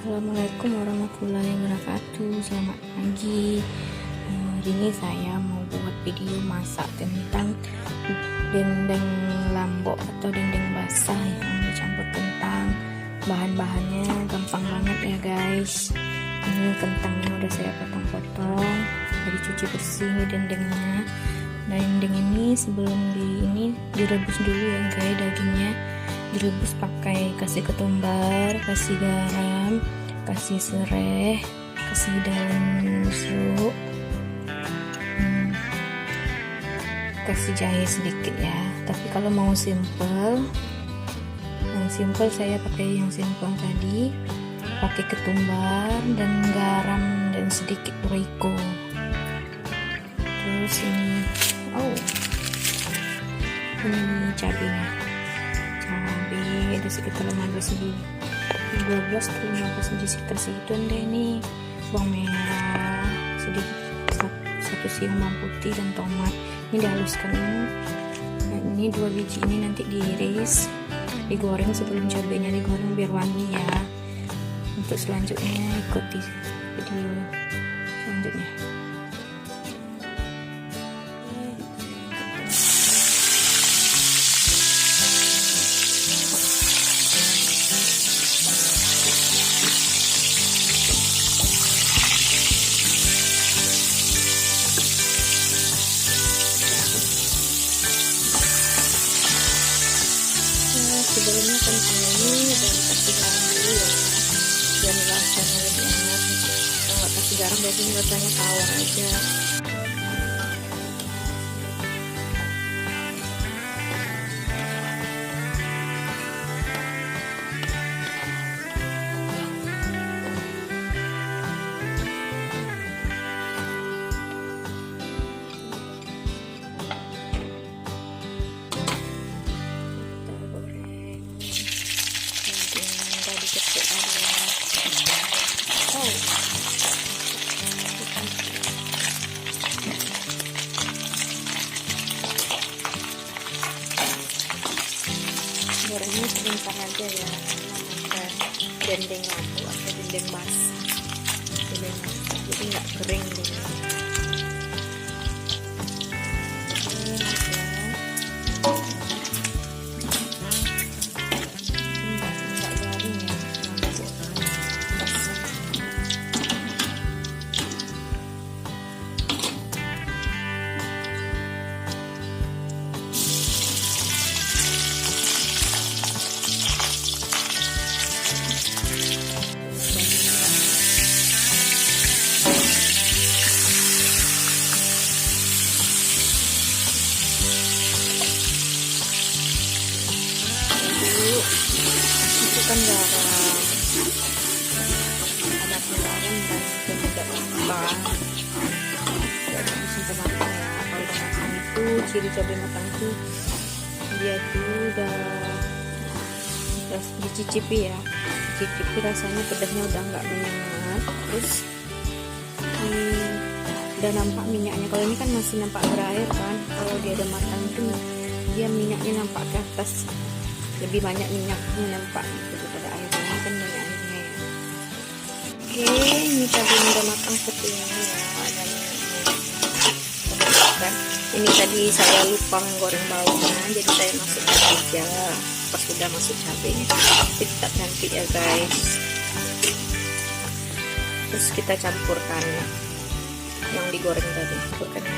Assalamualaikum warahmatullahi wabarakatuh. Selamat pagi. Hari ini saya mau buat video masak tentang dendeng lambok atau dendeng basah yang dicampur kentang. Bahan-bahannya gampang banget ya guys. Ini kentangnya udah saya potong-potong, udah dicuci bersih. Ini dendengnya. Dendeng ini sebelum direbus dulu ya guys, dagingnya direbus pakai kasih ketumbar, kasih garam, kasih serai, kasih daun jeruk, kasih jahe sedikit ya. Tapi kalau mau simple, saya pakai yang simple tadi, pakai ketumbar dan garam dan sedikit Royco. Terus ini cabenya, ada sekitar 12 di sekitar segitu deh. Ini bawang merah sedikit, 1 siung bawang putih dan tomat. Ini dihaluskan. Nah, ini 2 biji ini nanti diiris, digoreng sebelum cabenya digoreng biar wangi ya. Untuk selanjutnya ikuti video selanjutnya. Sebelumnya kentang ini dan kasih garam dulu ya, biar rasanya lebih enak. Kalau nggak kasih garam biasanya rasanya tawar aja. Gorengnya sebentar aja ya, karena dendeng lambok atau dendeng basah, jadi nggak kering dulu. Masukkan garam, ada garam dan penyedap rasa. Biar sampai matang ya. Kalau udah matang itu ciri cabai matang itu dia tuh udah dicicipi ya, dicicipi rasanya pedasnya udah nggak menyengat. Terus udah nampak minyaknya. Kalau ini kan masih nampak berair kan, kalau dia udah matang itu dia minyaknya nampak ke atas, lebih banyak minyaknya nampak gitu daripada airnya. Ini kan banyak airnya ya. Oke, ini tadi udah matang seperti ini ya, dan ini tadi saya lupa menggoreng bawangnya, jadi saya masukkan aja pas sudah masuk cabenya. Kita nanti ya guys. Terus kita campurkan yang digoreng tadi, campurkan ya.